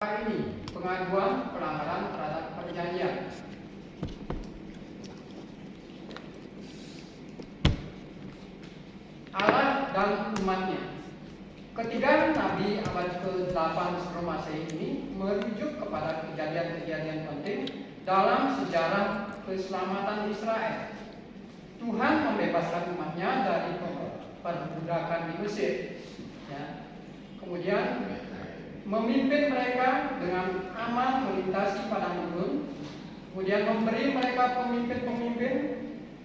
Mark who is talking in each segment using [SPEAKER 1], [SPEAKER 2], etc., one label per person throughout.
[SPEAKER 1] ini pengaduan pelanggaran terhadap perjanjian. Allah dan umatnya. Ketiga nabi abad ke-8 sebelum Masehi ini merujuk kepada kejadian-kejadian penting dalam sejarah keselamatan Israel. Tuhan membebaskan umatnya dari perbudakan di Mesir. Ya. Kemudian memimpin mereka dengan aman melintasi padang gurun, kemudian memberi mereka pemimpin-pemimpin,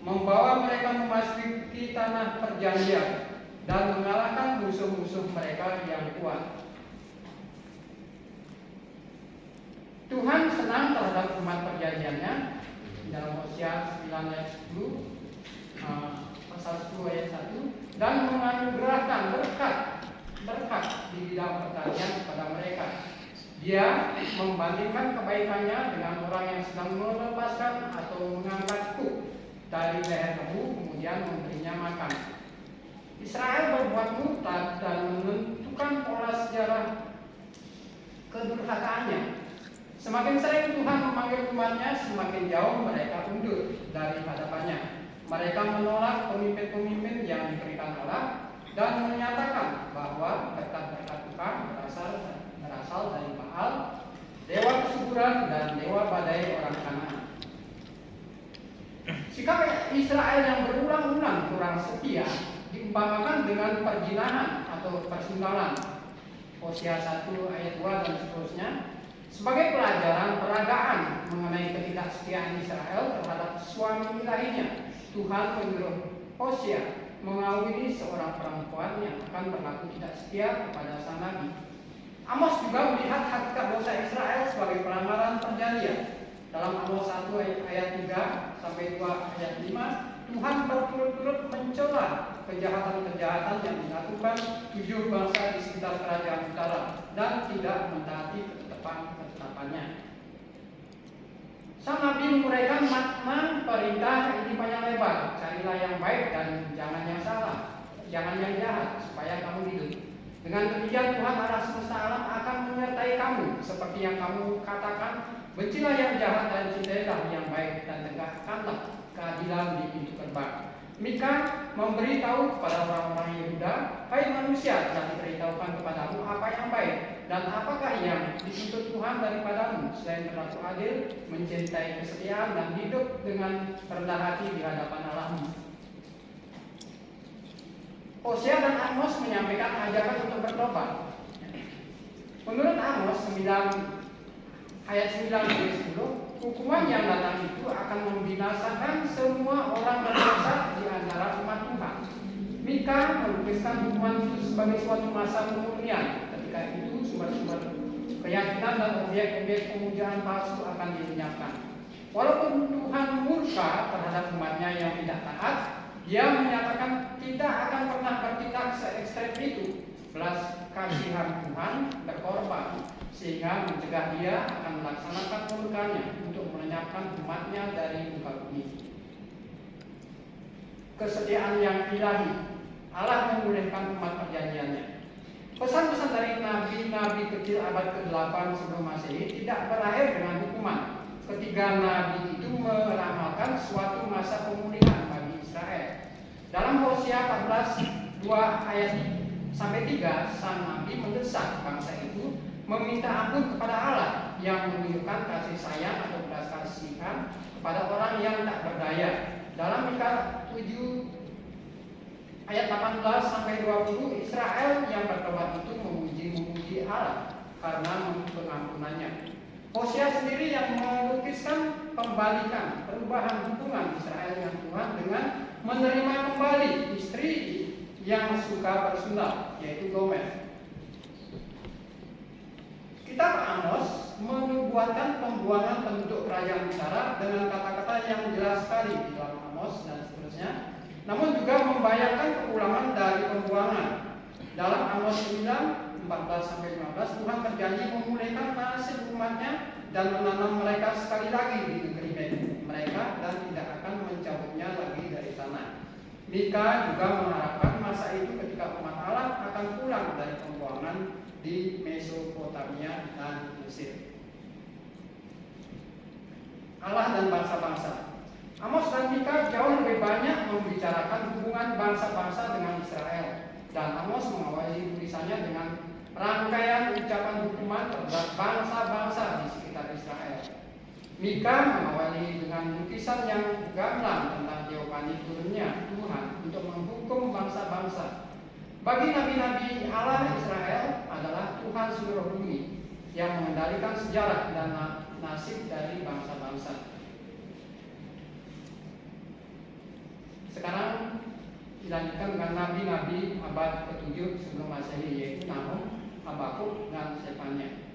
[SPEAKER 1] membawa mereka memasuki tanah perjanjian, dan mengalahkan musuh-musuh mereka yang kuat. Tuhan senang terhadap umat perjanjiannya dalam Hosea 9 ayat 10, pasal 10 ayat 1, dan menganugerahkan berkat di bidang pertanian kepada mereka. Dia membandingkan kebaikannya dengan orang yang sedang melepaskan atau mengangkat kuk dari leher lembu, kemudian memberinya makan. Israel berbuat murtad dan menentukan pola sejarah kedurhakaannya. Semakin sering Tuhan memanggil umatnya, semakin jauh mereka undur dari hadapannya. Mereka menolak pemimpin-pemimpin yang diberikan Allah dan menyatakan bahwa berkat-berkat Tuhan berasal dari Baal, dewa kesuburan, dan dewa badai orang Kanaan. Sikap Israel yang berulang-ulang kurang setia diumpamakan dengan perzinahan atau persinggalan, Hosea 1 ayat 2 dan seterusnya, sebagai pelajaran peragaan mengenai ketidaksetiaan Israel terhadap suami ilahinya. Tuhan menyuruh Hosea mengawini seorang perempuan yang akan berlaku tidak setia kepada sang nabi. Amos juga melihat hakikat dosa Israel sebagai pelanggaran perjanjian. Dalam Amos 1 ayat 3 sampai 2 ayat 5, Tuhan berturut-turut mencela kejahatan-kejahatan yang dilakukan 7 bangsa di sekitar kerajaan utara dan tidak mentaati ketetapan-ketetapannya. Sang nabi menguraikan makna perintah ini panjang lebar. Carilah yang baik dan jangan yang salah, jangan yang jahat, supaya kamu hidup. Dengan demikian Tuhan Allah semesta alam akan menyertai kamu, seperti yang kamu katakan. Bencilah yang jahat dan cintailah yang baik, dan tegakkanlah keadilan di pintu gerbang. Mika memberitahu kepada orang-orang Yehuda, hai manusia, telah diberitahukan kepadamu apa yang baik, dan apakah yang dituntut Tuhan daripadamu, selain berlaku adil, mencintai kesetiaan, dan hidup dengan rendah hati di hadapan Allahmu. Hosea dan Amos menyampaikan ajakan untuk bertobat. Menurut Amos 9 ayat 9-10, hukuman yang datang itu akan membinasakan semua orang berdosa di antara umat Tuhan. Mika melukiskan hukuman itu sebagai suatu masa pemurnian. Ketika itu sumber-sumber keyakinan dan objek-objek pemujaan palsu akan dilenyapkan. Walaupun Tuhan murka terhadap umatnya yang tidak taat, Dia menyatakan tidak akan pernah bertindak se-ekstrem itu. Belas kasihan Tuhan berkorban sehingga mencegah Dia akan melaksanakan murkanya untuk melenyapkan umatnya dari muka bumi. Kesetiaan yang ilahi, Allah memulihkan umat perjanjiannya. Pesan-pesan dari nabi-nabi kecil abad ke-8 sebelum Masehi tidak berakhir dengan hukuman. Ketiga nabi itu meramalkan suatu masa pemulihan bagi Israel. Dalam Hosea 14 2 ayat sampai 3, sang nabi mendesak bangsa itu meminta ampun kepada Allah yang menunjukkan kasih sayang atau belas kasihan kepada orang yang tak berdaya. Dalam Mika 7 ayat 18 sampai 20, Israel yang bertobat itu memuji Allah karena pengampunannya. Hosea sendiri yang melukiskan pembalikan, perubahan hubungan Israel dengan Tuhan dengan menerima kembali istri yang suka bersundal, yaitu Gomer. Kitab Amos menubuatkan pembuangan penduduk kerajaan utara dengan kata-kata yang jelas sekali di dalam Amos dan seterusnya, namun juga membayangkan keulangan dari pembuangan. Dalam Amos 9 14-15, Tuhan berjanji memulihkan nasib umatnya dan menanam mereka sekali lagi di negeri mereka dan tidak akan mencabutnya lagi dari tanah. Mika juga mengharapkan masa itu ketika umat Allah akan pulang dari pembuangan di Mesopotamia dan Mesir. Allah dan bangsa-bangsa. Amos dan Mika jauh lebih banyak membicarakan hubungan bangsa-bangsa dengan Israel, dan Amos mengawali tulisannya dengan rangkaian ucapan hukuman terhadap bangsa-bangsa di sekitar Israel. Mika mengawali dengan lukisan yang gamblang tentang Teofani turunnya Tuhan untuk menghukum bangsa-bangsa. Bagi nabi-nabi Allah Israel adalah Tuhan seluruh bumi yang mengendalikan sejarah dan nasib dari bangsa-bangsa. Sekarang dilanjutkan dengan nabi-nabi abad ke-7 sebelum Masehi, yaitu Nahum, Habakuk, dan Sefanya.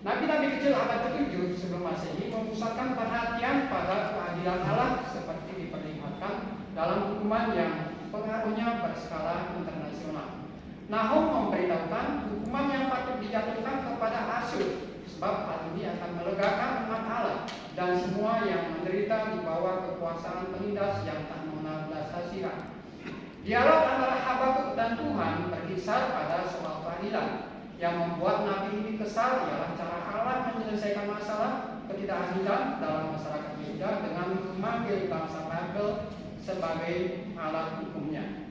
[SPEAKER 1] Nabi-nabi kecil abad ke-7 sebelum Masehi memusatkan perhatian pada keadilan Allah seperti diperlihatkan dalam hukuman yang pengaruhnya berskala internasional. Nahum memberitahukan hukuman yang patut dijatuhkan kepada Asyur, sebab hal ini akan melegakan umat Allah dan semua yang menderita di bawah kekuasaan penindas yang tak mengenal belas kasihan. Dialog antara Habakuk dan Tuhan berkisar pada soal keadilan. Yang membuat nabi ini kesal ialah cara Allah menyelesaikan masalah ketidakadilan dalam masyarakat Yehuda dengan memanggil bangsa Babel sebagai alat hukumnya.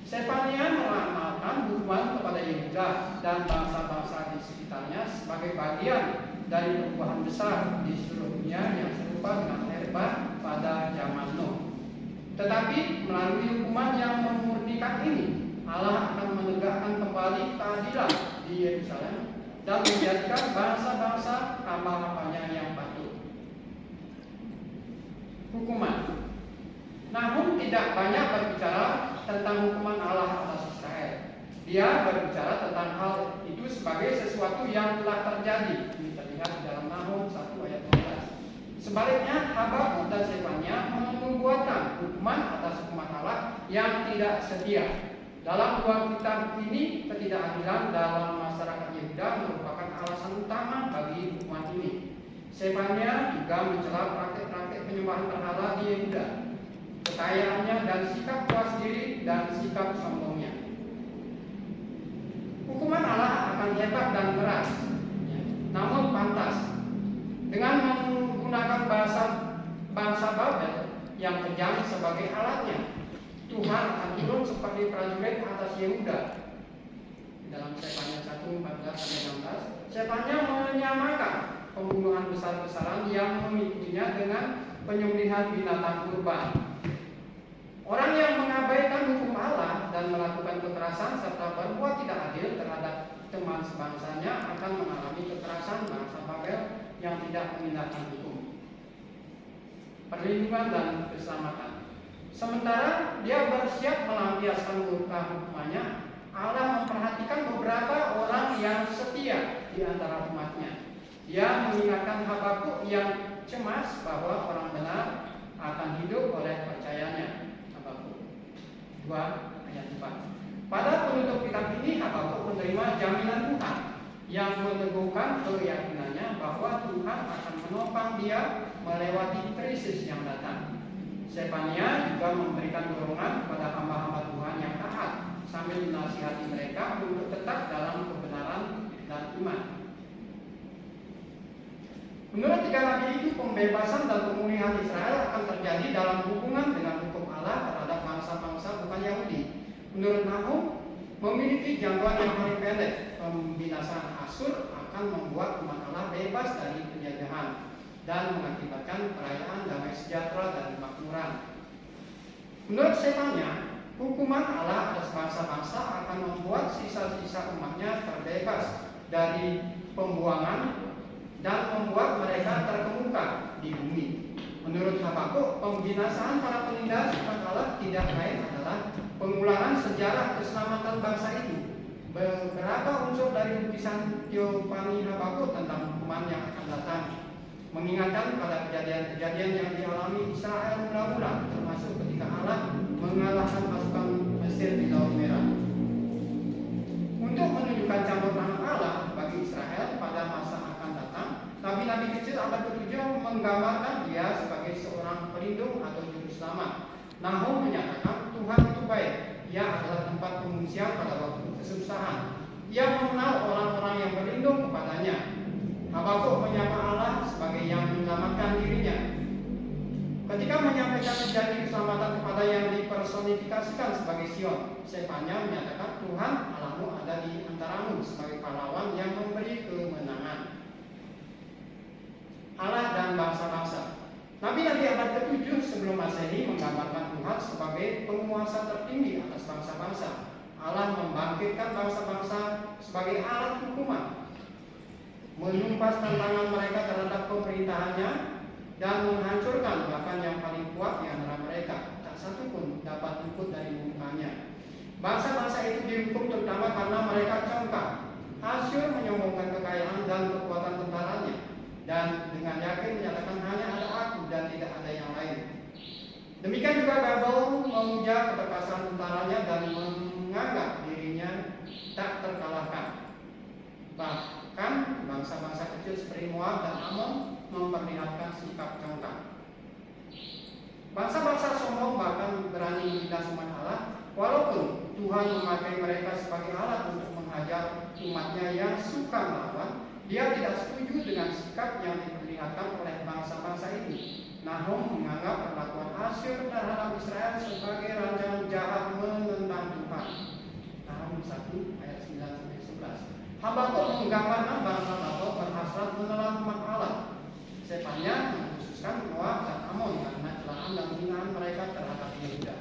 [SPEAKER 1] Sefania meramalkan hukuman kepada Yehuda dan bangsa-bangsa di sekitarnya sebagai bagian dari perubahan besar di seluruh dunia yang serupa dengan Herba pada zaman Nuh. Tetapi melalui hukuman yang memurnikan ini, Allah akan menegakkan kembali keadilan di Yerusalem dan menjadikan bangsa-bangsa hamba-hambanya yang patuh. Hukuman. Nahum tidak banyak berbicara tentang hukuman Allah atas Israel. Dia berbicara tentang hal itu sebagai sesuatu yang telah terjadi. Ini terlihat di dalam Nahum 1 ayat 12. Sebaliknya, Habakuk dan Sefanya membuatkan hukuman atas hukuman Allah yang tidak setia. Dalam dua kitab ini, ketidakadilan dalam masyarakat Yehuda merupakan alasan utama bagi hukuman ini. Sefanya juga mencela praktik-praktik penyembahan berhala di Yehuda, kekayaannya dan sikap puas diri dan sikap sombongnya. Hukuman Allah akan hebat dan keras, namun pantas. Dengan menggunakan bahasa bangsa Babel yang kejam sebagai alatnya, Tuhan akan turun seperti prajurit atas Yehuda. Dalam Sefanya 1:14-16, Sefanya menyamakan pembunuhan besar-besaran yang mengikutinya dengan penyembelihan binatang kurban. Orang yang mengabaikan hukum Allah dan melakukan kekerasan serta berbuat tidak adil terhadap teman sebangsanya akan mengalami kekerasan bangsa Babel yang tidak mengindahkan hukum, perlindungan dan keselamatan. Sementara dia bersiap melampiaskan murka hukumannya, Allah memperhatikan beberapa orang yang setia di antara umatnya. Dia mengingatkan Habakuk yang cemas bahwa orang benar akan hidup oleh percayanya. Habakuk 2 ayat 4. Pada penutup kitab ini, Habakuk menerima jaminan Tuhan yang meneguhkan keyakinannya bahwa Tuhan akan menopang dia melewati krisis yang datang. Sefania juga memberikan dorongan kepada hamba-hamba Tuhan yang taat sambil menasihati mereka untuk tetap dalam kebenaran dan iman. Menurut tiga nabi itu, pembebasan dan pemulihan Israel akan terjadi dalam hubungan dengan hukum Allah terhadap bangsa-bangsa bukan Yahudi. Menurut Nahum, memiliki jangkauan yang paling pendek, pembinasaan Asyur akan membuat umat Allah bebas dari penjajahan dan mengakibatkan perayaan damai sejahtera dan kemakmuran. Menurut Sefanya, hukuman Allah atas bangsa-bangsa akan membuat sisa-sisa umatnya terbebas dari pembuangan dan membuat mereka terkemuka di bumi. Menurut Habakuk, pembinasaan para penindas hukuman Allah tidak lain adalah pengulangan sejarah keselamatan bangsa itu. Beberapa unsur dari lukisan Teofani Habakuk tentang hukuman yang akan datang mengingatkan pada kejadian-kejadian yang dialami Israel mula-mula, termasuk ketika Allah mengalahkan pasukan Mesir di Laut Merah. Untuk menunjukkan campur tangan Allah bagi Israel pada masa akan datang, nabi-nabi kecil abad ke-7 menggambarkan dia sebagai seorang pelindung atau juru selamat. Nahum menyatakan Tuhan itu baik, ia adalah tempat pengungsian pada waktu kesusahan. Ia mengenal orang-orang yang untuk menyapa Allah sebagai yang menyelamatkan dirinya. Ketika menyampaikan janji keselamatan kepada yang dipersonifikasikan sebagai Sion, Zefania menyatakan Tuhan Allahmu ada di antaramu sebagai pahlawan yang memberi kemenangan. Allah dan bangsa-bangsa. Nabi-nabi abad ke-7 sebelum Masehi menggambarkan Tuhan sebagai penguasa tertinggi atas bangsa-bangsa. Allah membangkitkan bangsa-bangsa sebagai alat hukuman, menumpas tantangan mereka terhadap pemerintahannya, dan menghancurkan bahkan yang paling kuat di antara mereka. Tak satu pun dapat luput dari hukumannya. Bangsa-bangsa itu dihukum terutama karena mereka congkak. Asyur menyombongkan kekayaan dan kekuatan tentaranya, dan dengan yakin menyatakan hanya ada aku dan tidak ada yang lain. Demikian juga Babel memuja keperkasaan tentaranya dan menganggap dirinya tak terkalahkan. Bahkan bangsa-bangsa kecil seperti Moab dan Amon memperlihatkan sikap congkak. Bangsa-bangsa sombong bahkan berani menindas umat Allah, walaupun Tuhan memakai mereka sebagai alat untuk menghajar umatnya yang suka melawan. Dia tidak setuju dengan sikap yang diperlihatkan oleh bangsa-bangsa ini. Nahum menganggap perlakuan Asyur terhadap Israel sebagai rancangan jahat menentang Tuhan. Nahum 1 ayat 9-11. Habakuk menggambarkan bangsa Babel berhasrat menelan umat Allah. Zefania mengkhususkan Moab dan Amon karena celaan dan hinaan mereka terhadap Yehuda.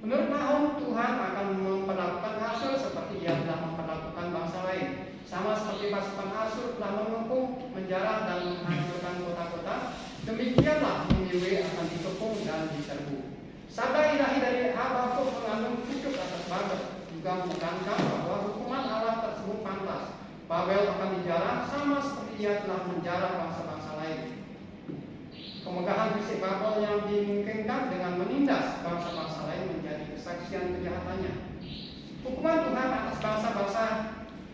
[SPEAKER 1] Menurut Nahum, Tuhan akan memperlakukan Asyur seperti Ia telah memperlakukan bangsa lain. Sama seperti pasukan Asyur telah mengepung, menjarah dan menghancurkan kota-kota, demikianlah Niniwe akan dikepung dan diserbu. Sabda ilahi dari Habakuk mengandung kutuk atas Babel, juga menekankan bahwa hukuman Allah tersebut pantas. Babel akan dijarah sama seperti Ia telah menjarah bangsa-bangsa lain. Kemegahan fisik Babel yang dimungkinkan dengan menindas bangsa-bangsa lain menjadi kesaksian kejahatannya. Hukuman Tuhan atas bangsa-bangsa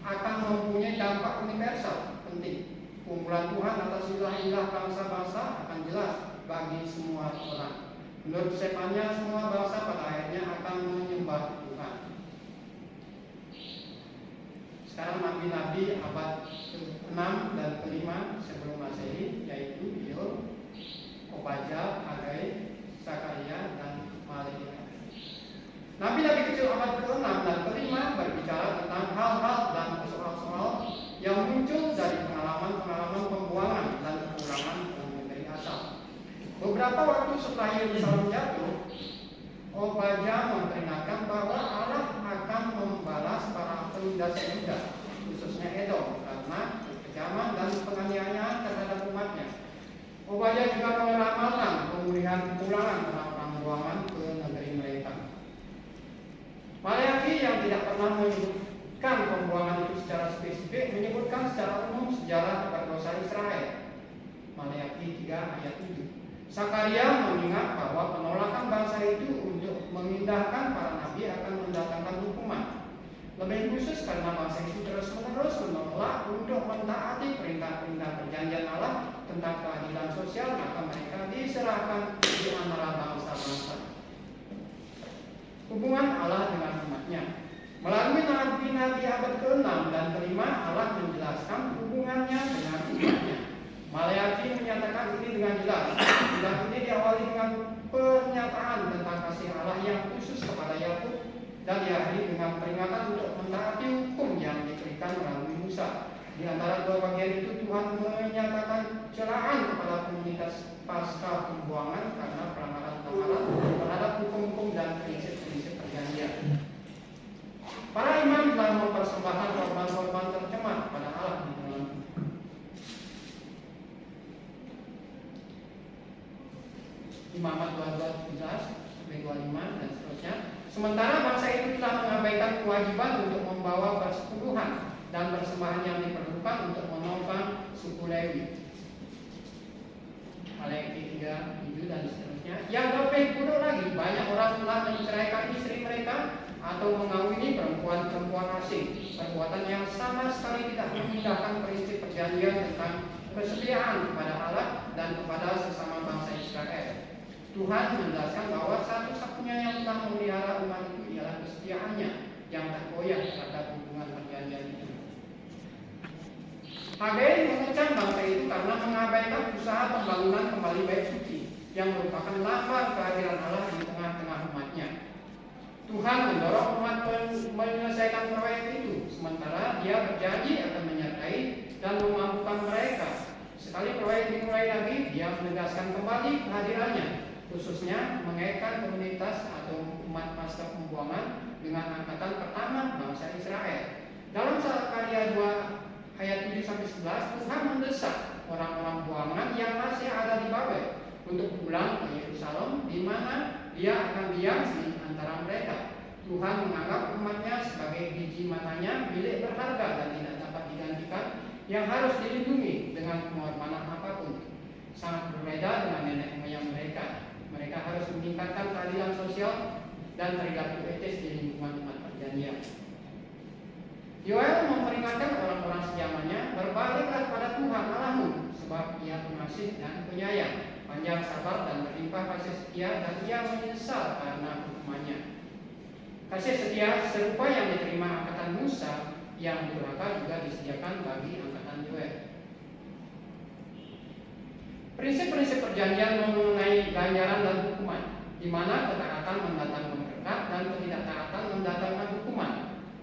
[SPEAKER 1] akan mempunyai dampak universal penting. Kumpulan Tuhan atas ilah-ilah bangsa-bangsa akan jelas bagi semua orang. Menurut Zefania, semua bangsa pada akhirnya akan menyembah Tuhan. Sekarang nabi-nabi abad ke-6 dan ke-5 sebelum Masehi, yaitu Yoel, Obadja, Hagai, Zakaria, dan Malaikat. Nabi-nabi kecil abad ke-6 dan ke-5 berbicara tentang hal-hal dan soal-soal yang muncul dari pengalaman-pengalaman pembuangan dan kepulangan ke negeri asal. Beberapa waktu setelah Yerusalem jatuh, Obadja memperingatkan bahwa Allah akan membalas para penindas Yehuda, khususnya Edom, karena kekejaman dan penganiayaan terhadap umatnya. Obadja juga meramalkan pemulihan kepulangan orang-orang buangan ke negeri mereka. Maleakhi yang tidak pernah menyebutkan pembuangan itu secara spesifik menyebutkan secara umum sejarah berdosa Israel. Maleakhi 3 ayat 7. Zakaria mengingat bahwa penolakan bangsa itu untuk memindahkan para nabi akan mendatangkan hukuman. Lebih khusus karena bangsa itu terus-menerus menolak untuk mentaati perintah-perintah perjanjian Allah tentang keadilan sosial, maka mereka diserahkan di antara bangsa-bangsa. Hubungan Allah dengan umatnya. Melalui nabi-nabi abad ke-6 dan ke-5, Allah menjelaskan hubungannya dengan umatnya. Maleakhi menyatakan ini dengan jelas. Dan ini diawali dengan pernyataan tentang kasih Allah yang khusus kepada Yakub, dan diakhiri dengan peringatan untuk mentaati hukum yang diberikan melalui Musa. Di antara dua bagian itu Tuhan menyatakan celaan kepada komunitas pasca pembuangan karena pelanggaran Allah terhadap hukum-hukum dan prinsip-prinsip perjanjian. Para imam telah mempersembahkan korban-korban tercemar pada Allah di dalam Imamat 22:17-25 dan seterusnya. Sementara bangsa itu telah mengabaikan kewajiban untuk membawa persepuluhan dan persembahan yang diperlukan untuk menopang suku Lewi. Maleakhi 3:7 dan seterusnya. Yang lebih buruk lagi, banyak orang telah menceraikan istri mereka atau mengawini perempuan-perempuan asing. Perbuatan yang sama sekali tidak memindahkan prinsip perjanjian tentang kesetiaan kepada Allah dan kepada sesama bangsa Israel. Tuhan menjelaskan bahwa satu-satunya yang telah memelihara umat itu ialah kesetiaannya yang tak goyah terhadap hubungan perjanjian itu. Hagai mengecam bangsa itu karena mengabaikan usaha pembangunan kembali bait suci yang merupakan lambang kehadiran Allah di tengah-tengah umatnya. Tuhan mendorong umat menyelesaikan proyek itu, sementara Dia berjanji akan menyertai dan memampukan mereka. Sekali proyek dimulai lagi, Dia menegaskan kembali kehadirannya, khususnya mengaitkan komunitas atau umat pasca pembuangan dengan angkatan pertama bangsa Israel. Dalam Sakarya 2 ayat 7-11, Tuhan mendesak orang-orang buangan yang masih ada di Babel untuk pulang ke Yerusalem, di mana Dia akan diam di antara mereka. Tuhan menganggap umatnya sebagai biji matanya, milik berharga dan tidak dapat digantikan, yang harus dilindungi dengan pengorbanan apapun. Sangat berbeda dengan nenek moyang mereka. Mereka harus meningkatkan keadilan sosial dan perilaku etis di lingkungan umat perjanjian. Yoel memperingatkan orang-orang sejamannya, berbaliklah pada Tuhan Allahmu, sebab Ia pengasih dan penyayang, panjang sabar dan berlimpah kasih setia, dan Ia menyesal karena hukumannya. Kasih setia serupa yang diterima angkatan Musa yang durhaka juga disediakan bagi angkatan Yoel. Prinsip-prinsip perjanjian mengenai ganjaran dan hukuman, di mana ketaatan mendatangkan berkat dan ketidaktaatan mendatangkan hukuman,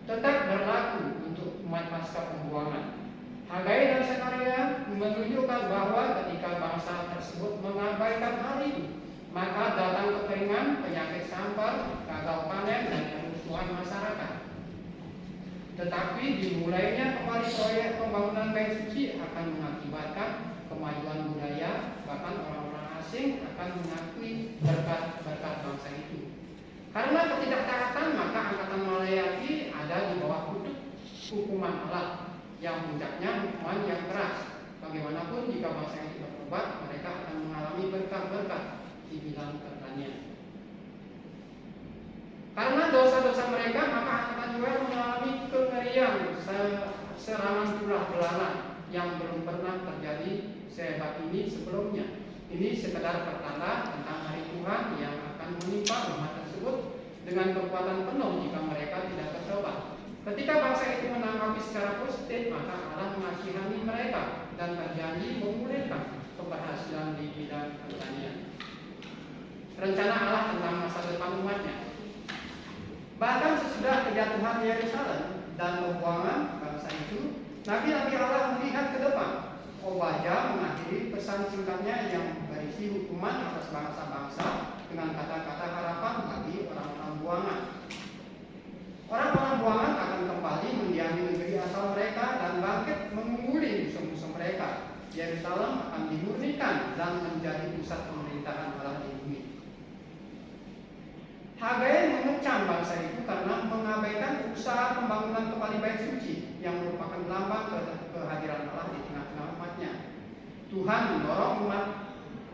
[SPEAKER 1] tetap berlaku untuk umat pasca pembuangan. Hagai dan Sakaria menunjukkan bahwa ketika bangsa tersebut mengabaikan hal itu, maka datang kekeringan, penyakit sampar, gagal panen, dan kerusuhan masyarakat. Tetapi dimulainya kembali proyek pembangunan bait suci akan mengakibatkan kemajuan budaya, bahkan orang-orang asing akan mengakui berkat-berkat bangsa itu. Karena ketidaktaatan, maka angkatan Malayaki ada di bawah kutuk hukuman Allah, yang puncaknya hukuman yang keras. Bagaimanapun jika bangsa itu bertobat, mereka akan mengalami berkat-berkat di bidang pertanian. Karena dosa-dosa mereka, maka angkatan Yoel mengalami kengerian serangan tulah belalang yang belum pernah terjadi sehebat ini sebelumnya. Ini sekedar pertanda tentang hari Tuhan yang akan menimpa umat tersebut dengan kekuatan penuh jika mereka tidak bertobat. Ketika bangsa itu menanggapi secara positif, maka Allah mengasihani mereka dan berjanji memulihkan keberhasilan di bidang pertanian. Rencana Allah tentang masa depan umatnya. Bahkan sesudah kejatuhan Yerusalem dan pembuangan bangsa itu, Nabi-Nabi Allah melihat ke depan. Obadya mengakhiri pesan singkatnya yang berisi hukuman atas bangsa-bangsa dengan kata-kata harapan bagi orang-orang buangan. Orang-orang buangan akan kembali mendiami negeri asal mereka dan bangkit mengungguli musuh-musuh mereka. Yerusalem akan dimurnikan dan menjadi pusat pemerintahan Allah di bumi. Hagai mengecam bangsa itu karena mengabaikan usaha pembangunan kembali bait suci yang merupakan lambang kehadiran Allah di tengah-tengah umatnya. Tuhan mendorong umat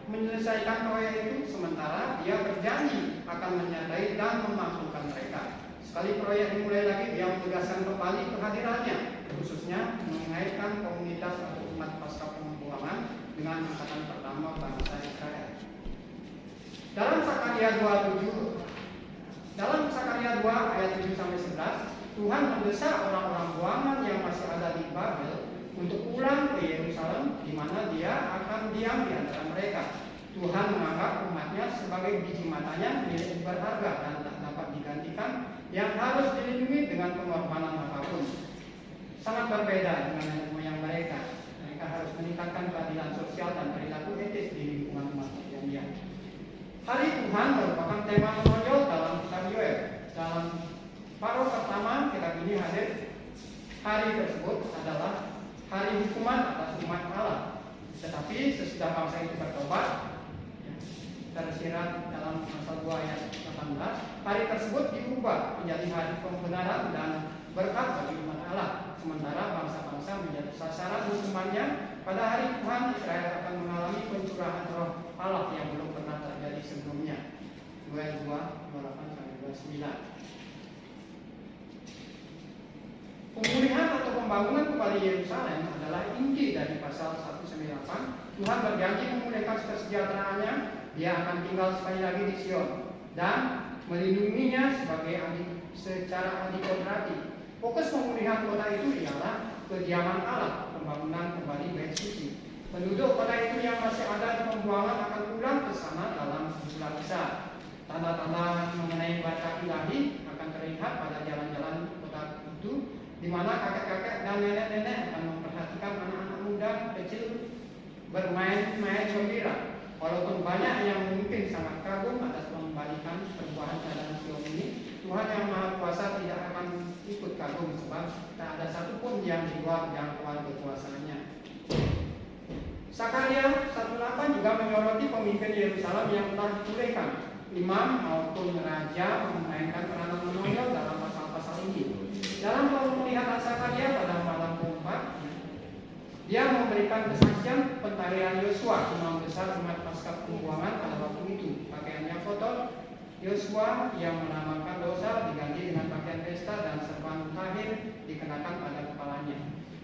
[SPEAKER 1] menyelesaikan proyek itu, sementara Dia berjanji akan menyertai dan memampukan mereka. Sekali proyek dimulai lagi, Dia menegaskan kembali kehadirannya, khususnya mengaitkan komunitas atau umat pasca pembuangan dengan angkatan pertama bangsa Israel. Dalam Sakarya 2 ayat 7-11, Tuhan mendesak orang-orang buangan yang masih ada di Babel untuk pulang ke Yerusalem, di mana Dia akan diam di antara mereka. Tuhan menganggap umatnya sebagai biji matanya, milik berharga dan tak dapat digantikan, yang harus dilindungi dengan pengorbanan apapun. Sangat berbeda dengan nenek moyang mereka. Mereka harus meningkatkan keadilan sosial dan perilaku etis di lingkungan umat perjanjian. Hari Tuhan merupakan tema menonjol dalam kitab Yoel. Dalam paruh pertama kitab ini hadir, hari tersebut adalah hari hukuman atas umat Allah. Tetapi sesudah bangsa itu bertobat, tersirat dalam pasal 2 ayat 18, hari tersebut diubah menjadi hari pembenaran dan berkat bagi umat Allah. Sementara bangsa-bangsa menjadi sasaran hukumannya, pada hari Tuhan Israel akan mengalami pencurahan roh Allah yang belum pernah terjadi sebelumnya. Yoel 2:28-29. Pemulihan atau pembangunan kembali Yerusalem adalah inti dari pasal 198. Tuhan berjanji memulihkan kesejahteraannya. Dia akan tinggal sekali lagi di Sion dan melindunginya secara adikodrati. Fokus pemulihan kota itu ialah kediaman Allah, pembangunan kembali bait suci. Penduduk kota itu yang masih ada di pembuangan akan pulang ke sana dalam jumlah besar. Tanda-tanda mengenai berkat ilahi akan terlihat pada jalan-jalan kota itu, di mana kakek-kakek dan nenek-nenek akan memperhatikan anak-anak muda kecil bermain-main gembira. Walaupun banyak yang mungkin sangat kagum atas pembalikan perubahan keadaan Sion ini, Tuhan yang Maha Kuasa tidak akan ikut kagum, sebab tak ada satupun yang di luar jangkauan kekuasaannya. Sakaria 1:8 juga menyoroti pemimpin Yerusalem yang telah dipulihkan. Imam maupun raja memainkan peranan menonjol dalam pasal-pasal ini. Dalam pemulihan Sakaria pada malam keempat, dia memberikan kesaksian pentarian Yosua, imam besar umat pasca pembuangan pada waktu itu. Pakaiannya kotor, Yosua yang melambangkan dosa diganti dengan pakaian pesta dan serban tahir dikenakan pada kepalanya.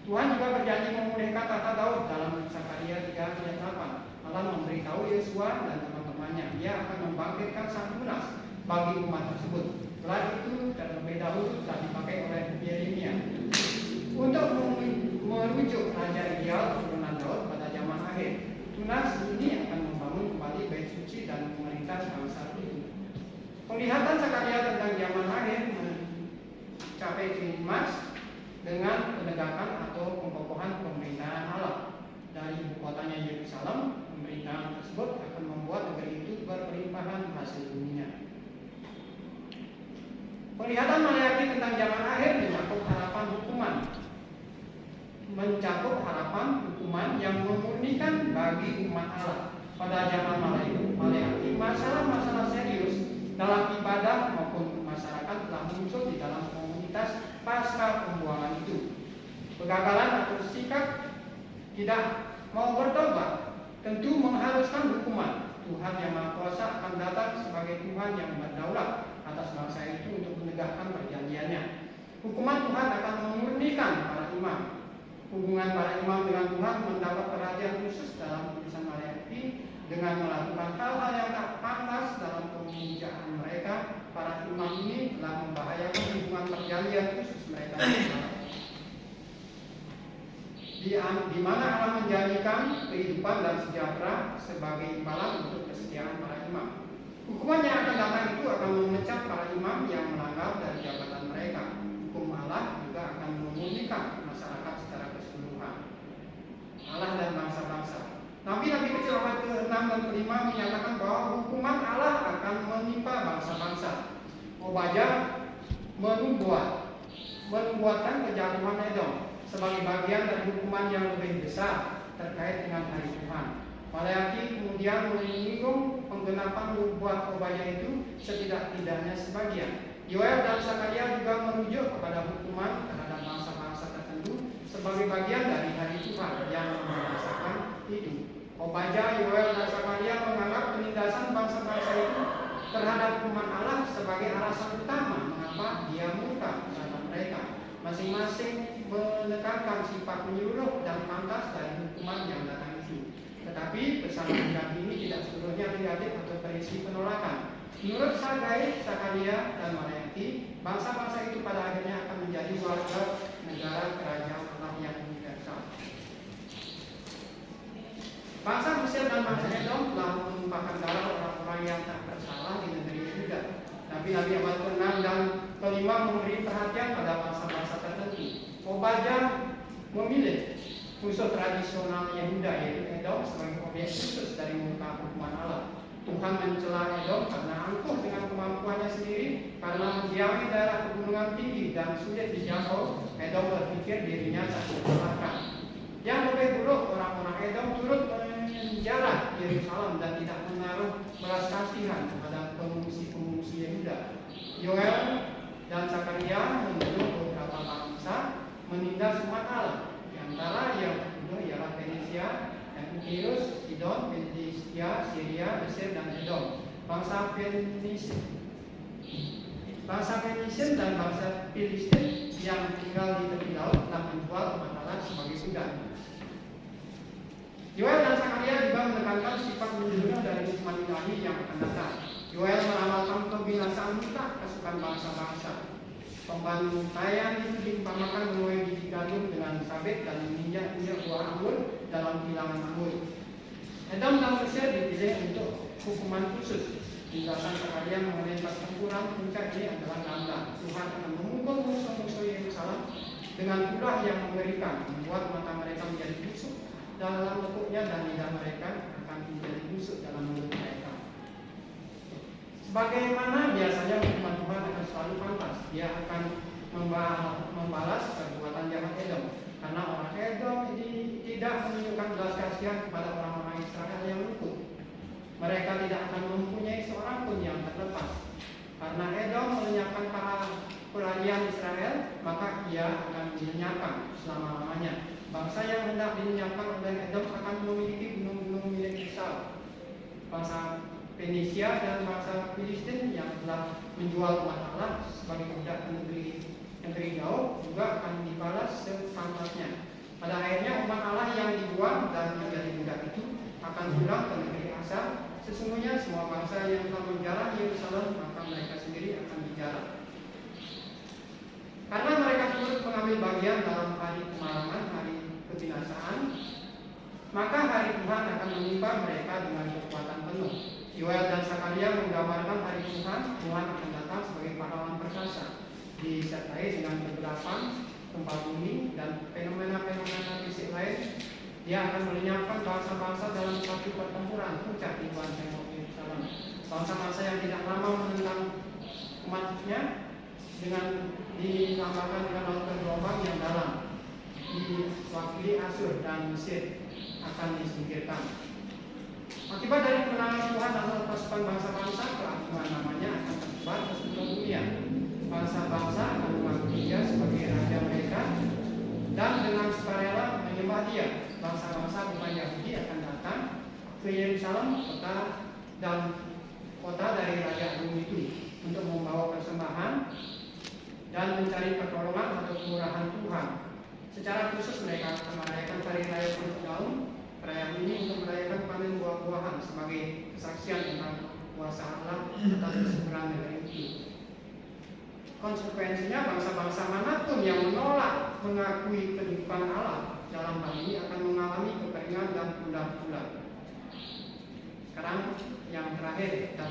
[SPEAKER 1] Tuhan juga berjanji memulihkan tata Daud dalam Sakaria 3 ayat 8. Allah memberitahu Yosua dan teman-temannya, dia akan membangkitkan sang lunas bagi umat tersebut. Gelar itu terlebih dahulu telah dipakai oleh Yeremia untuk merujuk raja ideal keturunan Daud pada zaman akhir. Tunas ini akan membangun kembali bait suci dan memerintah bangsa itu. Penglihatan Sakaria tentang zaman akhir mencapai klimaks dengan penegakan atau pengkokohan pemerintahan Allah. Dari ibu kotanya Yerusalem, pemerintahan tersebut akan membuat negeri itu berkelimpahan hasil buminya. Penglihatan Maleakhi tentang zaman akhir mencakup harapan hukuman yang memurnikan bagi umat Allah. Pada zaman Maleakhi, masalah-masalah serius dalam ibadah maupun masyarakat telah muncul di dalam komunitas pasca pembuangan itu. Kegagalan atau sikap tidak mau bertobat tentu mengharuskan hukuman. Tuhan yang Maha Kuasa akan datang sebagai Tuhan yang berdaulat atas bangsa itu untuk menegakkan perjanjiannya. Hukuman Tuhan akan memurnikan para imam. Hubungan para imam dengan Tuhan mendapat perhatian khusus dalam tulisan Maleakhi dengan melakukan hal-hal yang tak pantas dalam pemujaan mereka. Para imam ini telah membahayakan hubungan perjanjian khusus mereka. Di mana Allah menjanjikan kehidupan dan sejahtera sebagai imbalan untuk kesetiaan para imam. Hukuman yang akan datang itu akan memecat para imam yang melanggar dari jabatan mereka. Hukum Allah juga akan memulihkan masyarakat secara keseluruhan. Allah dan bangsa-bangsa. Nabi-nabi kecil abad ke-6 dan ke-5 menyatakan bahwa hukuman Allah akan menimpa bangsa-bangsa. Obadya menubuatkan kejatuhan Edom sebagai bagian dari hukuman yang lebih besar terkait dengan hari Tuhan. Maleakhi kemudian menyinggung penggenapan nubuat Obadya itu setidak-tidaknya sebagian. Yoel dan Sakaria juga merujuk kepada hukuman terhadap bangsa-bangsa tertentu sebagai bagian dari hari Tuhan yang merasakan itu. Obadya, Yoel, dan Sakaria menganggap penindasan bangsa-bangsa itu terhadap hukuman Allah sebagai alasan utama mengapa dia murka terhadap mereka. Masing-masing menekankan sifat menyeluruh dan pantas dari hukuman yang datang itu. Tetapi pesan Nabi ini tidak seluruhnya negatif atau berisi penolakan. Menurut Sagai, Sakaria, dan Maleakhi, bangsa-bangsa itu pada akhirnya akan menjadi warga negara kerajaan Allah yang universal. Bangsa Mesir dan bangsa Edom telah menumpahkan darah orang-orang yang tak bersalah di negeri Yehuda. Nabi-nabi abad ke-6 dan ke-5 memberi perhatian pada bangsa-bangsa tertentu. Obadya memilih musuh tradisional Yehuda yaitu Edom sebagai objek khusus dari murka hukuman Allah. Tuhan mencela Edom karena angkuh dengan kemampuannya sendiri, karena mendiami daerah pegunungan tinggi dan sulit dijangkau. Edom berpikir dirinya tak terkalahkan. Yang lebih buruk, orang-orang Edom turut menjarah Yerusalem dan tidak menaruh belas kasihan kepada pengungsi-pengungsi Yehuda. Yoel dan Sakaria menuduh beberapa bangsa menindas umat Allah. Di antara yang terbunuh ialah Fenisia, Epirus, Sidon, Filistia, Syria, Mesir, dan Edom. Bangsa Fenisian dan bangsa Filistin yang tinggal di tepi laut telah menjual umat Allah sebagai budak. Yoel dan Sakaria juga menekankan sifat menyeluruh dari hukuman ilahi yang akan datang. Yoel meramalkan kebinasaan mutlak pasukan bangsa-bangsa. Pembantaian itu diumpamakan menuai biji gandum dengan sabit dan menginjak-injak buah anggur dalam bilangan anggur. Edom dan Mesir dipilih untuk hukuman khusus. Penjelasan sekalian mengenai pertempuran puncak ini adalah ganda. Tuhan akan memukul musuh-musuh Yerusalem dengan ulah yang mengerikan, membuat mata mereka menjadi busuk dalam lekuknya dan lidah mereka akan menjadi busuk dalam mulut mereka. Sebagaimana biasanya hukuman Tuhan akan selalu pantas, Dia akan membalas perbuatan jahat Edom, karena orang Edom ini tidak menunjukkan belas kasihan kepada orang-orang Israel yang luput. Mereka tidak akan mempunyai seorang pun yang terlepas. Karena Edom melenyapkan para pelarian Israel, maka ia akan dilenyapkan selama-lamanya. Bangsa yang hendak dilenyapkan oleh Edom akan memiliki gunung-gunung milik Esau. Bangsa Fenisia dan bangsa Filistin yang telah menjual umat Allah sebagai budak ke negeri jauh juga akan dibalas sepantasnya. Pada akhirnya umat Allah yang dibuang dan menjadi budak itu akan pulang ke negeri asal. Sesungguhnya semua bangsa yang telah menjarah Yerusalem, maka mereka sendiri akan dijarah. Karena mereka turut mengambil bagian dalam hari kemarahan, hari kebinasaan, maka hari Tuhan akan menimpa mereka dengan kekuatan penuh. Yoel dan Sakaria menggambarkan hari Tuhan akan datang sebagai pahlawan perkasa, disertai dengan kegelapan, gempa bumi, dan fenomena-fenomena fisik lain. Dia akan melenyapkan bangsa-bangsa dalam satu pertempuran puncak di Tuhan tembok Yerusalem. Bangsa-bangsa yang tidak lama menentang umatnya dengan dilambangkan dengan laut bergelombang yang dalam, diwakili Asyur dan Mesir akan disingkirkan. Akibat dari kemenangan Tuhan atas pasukan bangsa-bangsa, keagungan namanya akan tersebar ke seluruh dunia. Bangsa-bangsa akan mengakui Dia sebagai raja mereka dan dengan sukarela menyembah Dia. Bangsa-bangsa bukan Yahudi akan datang ke Yerusalem, kota dari Raja Agung itu, untuk membawa persembahan dan mencari pertolongan atau kemurahan Tuhan. Secara khusus mereka akan merayakan hari raya Purut Daun. Perayaan ini untuk merayakan panen buah-buahan sebagai kesaksian tentang kuasa Allah atas kesuburan negeri itu. Konsekuensinya bangsa-bangsa manapun yang menolak mengakui kehidupan Allah dalam hal ini akan mengalami kekeringan dan punah-punah. Sekarang yang terakhir dan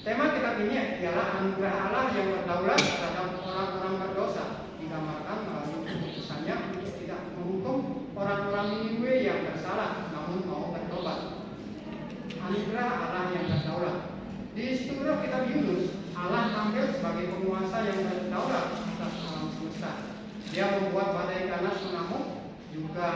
[SPEAKER 1] tema kitab ini ialah anugerah Allah yang berdaulat terhadap orang-orang berdosa, digambarkan melalui keputusannya untuk tidak menghukum orang-orang Niniwe yang bersalah namun mau bertobat. Anugerah Allah yang berdaulat. Di seluruh kitab Yunus, Allah tampil sebagai penguasa yang berdaulat atas alam semesta. Dia membuat badai ganas mengamuk, juga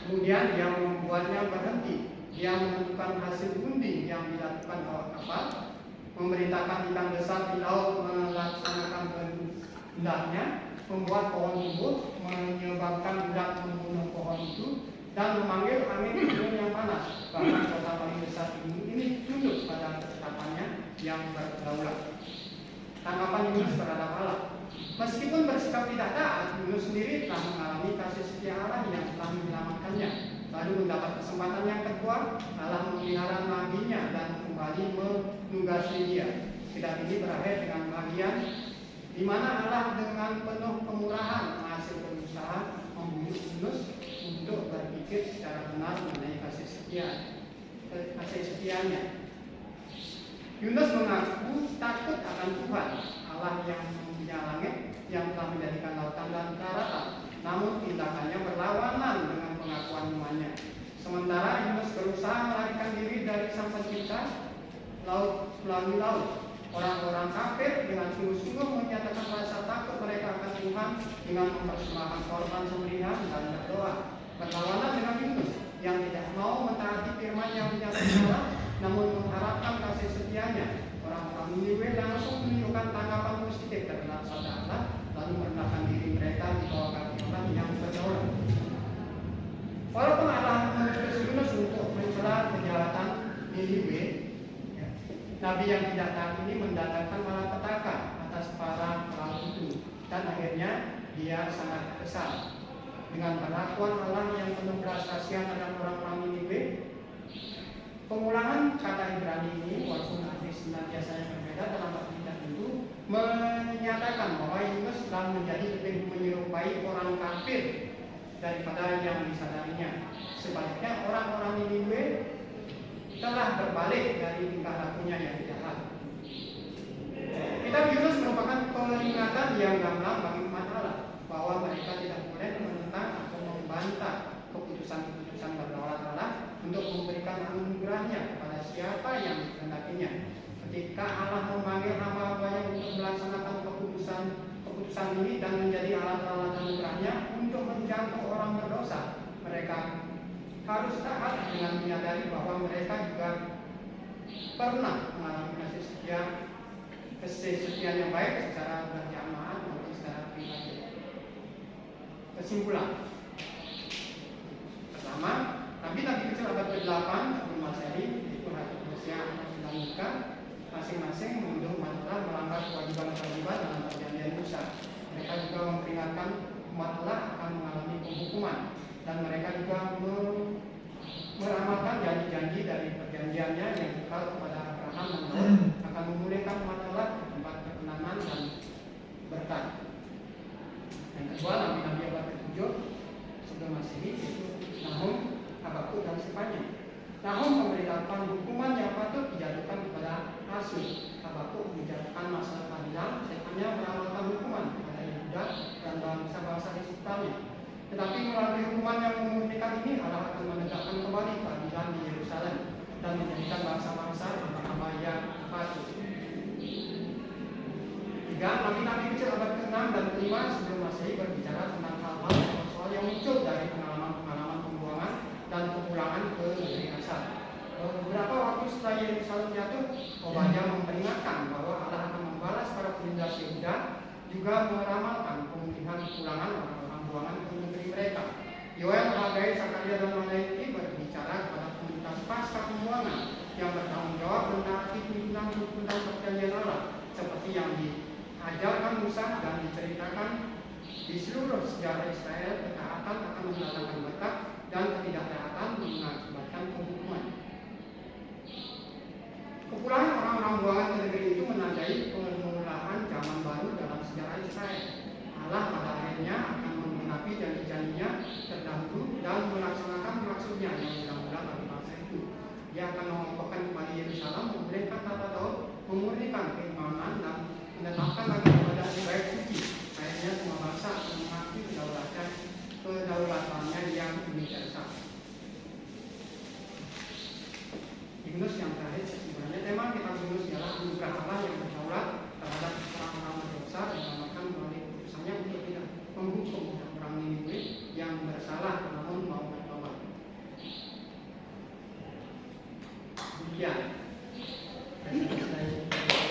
[SPEAKER 1] kemudian dia membuatnya berhenti. Dia menentukan hasil undi yang dilakukan awak kapal, memerintahkan ikan besar di laut melaksanakan kehendaknya, membuat pohon tumbuh, menyebabkan budak membunuh pohon itu, dan memanggil angin yang panas. Bahkan kota paling besar ini tunduk pada ketetapannya yang berdaulat. Tanggapan Yunus terhadap Allah. Meskipun bersikap tidak taat, Yunus sendiri telah mengalami kasih setia Allah yang telah menyelamatkannya. Lalu mendapat kesempatan yang kedua, Allah memelihara nabinya dan kembali menugasi dia. Kitab ini berakhir dengan bagian di mana Allah dengan penuh kemurahan menghasilkan usaha membujuk Yunus untuk berpikir secara benar mengenai kasih setianya. Yunus mengaku takut akan Tuhan, Allah yang mempunyai langit, yang telah menjadikan lautan dan daratan. Namun tindakannya berlawanan dengan pengakuan imannya. Sementara Yunus berusaha melarikan diri dari Sang Pencipta melalui laut. Orang-orang kafir dengan sungguh-sungguh menyatakan rasa takut mereka akan Tuhan dengan mempersembahkan korban sembelihan dan berdoa. Berlawanan dengan Yunus yang tidak mau mentaati firman yang dinyatakan Allah, namun mengharapkan kasih setianya. Orang-orang Niniwe langsung menunjukkan tanggapan positif terhadap sabda Allah, lalu merendahkan diri mereka di bawah kaki Allah yang berdaulat. Walaupun Allah mengutus Yunus untuk mencela kejahatan Niniwe, Nabi yang tidak taat ini mendatangkan malapetaka atas para pelaut itu, dan akhirnya dia sangat kesal. Dengan perlakuan Allah yang penuh belas kasihan terhadap orang-orang Niniwe, Pengulangan kata Ibrani ini walaupun arti senantiasa berbeda dalam arti tertentu menyatakan bahwa Yunus telah menjadi lebih menyerupai orang kafir daripada yang disadarinya. Sebaliknya orang-orang Niniwe telah berbalik dari tingkah lakunya yang jahat. Kitab Yunus merupakan peringatan yang gamblang bagi umat Allah bahwa mereka tidak boleh menentang atau membantah keputusan-keputusan berdaulat Allah untuk memberikan anugerahnya kepada siapa yang dikehendakinya. Ketika Allah memanggil hamba-hambanya untuk melaksanakan keputusan ini dan menjadi alat-alat anugerahnya untuk menjangkau orang berdosa, mereka harus taat dengan menyadari bahwa mereka juga pernah mengalami kasih setia yang baik secara berjamaah maupun secara pribadi. Kesimpulan. Pertama, Nabi-nabi kecil abad ke-8 sebelum Masehi, yaitu Ratu Persia dan Mika, masing-masing menuduh umat Allah melanggar kewajiban-kewajiban dalam perjanjian Musa. Mereka juga memperingatkan umat Allah akan mengalami penghukuman, dan mereka juga meramalkan janji-janji dari perjanjiannya yang kekal kepada Abraham dan Daud akan memulihkan umat Allah ke tempat ketenangan dan berkat. Yang kedua, nabi-nabi abad ke-7 sebelum Masehi, yaitu Nahum, Habakuk dan Sefanya. Nahum memberitakan hukuman yang patut dijatuhkan kepada Asyur. Habakuk menjatuhkan masalah keadilan. Sefanya meramalkan hukuman kepada Yehuda dan bangsa-bangsa di sekitarnya. Tetapi melalui hukuman yang memurnikan ini, Allah akan menegakkan kembali keadilan di Yerusalem dan menjadikan bangsa-bangsa hamba-hamba yang patuh. Tiga, nabi-nabi kecil abad ke-6 dan ke-5 sebelum Masehi berbicara tentang hal-hal soal yang muncul dari pengalaman-pengalaman pembuangan dan kepulangan ke negeri asal. Beberapa waktu setelah Yerusalem jatuh, Obadiah memperingatkan bahwa Allah akan membalas para penindas Yehuda, juga meramalkan pemulihan kepulangan orang-orang buangan ke negeri mereka. Yoel, Hagai, Zakaria dan Malaiki berbicara kepada komunitas pasca pembuangan yang bertanggung jawab menaati tuntunan perjanjian Allah, seperti yang diajarkan Musa dan diceritakan di seluruh sejarah Israel. Ketaatan akan mendatangkan berkat dan ketidaktaatan mengakibatkan penghukuman. Kepulangan orang-orang buangan ke negeri itu menandai permulaan zaman baru dalam sejarah Israel. Allah pada akhirnya akan menggenapi janji-janjinya terdahulu dan melaksanakan maksudnya yang mula-mula bagi bangsa itu. Dia akan mengokohkan kembali Yerusalem, memulihkan tata Daud, memurnikan keimanan dan menetapkan lagi kepada baik suci. Akhirnya semua bangsa akan mengakui kedaulatannya yang universal. Yunus yang terakhir, sebenarnya tema kitab Yunus ialah anugerah Allah yang berdaulat terhadap orang-orang berdosa dan mengamalkan melalui keputusannya untuk tidak menghukum orang Niniwe yang bersalah namun mau bertobat. Demikian.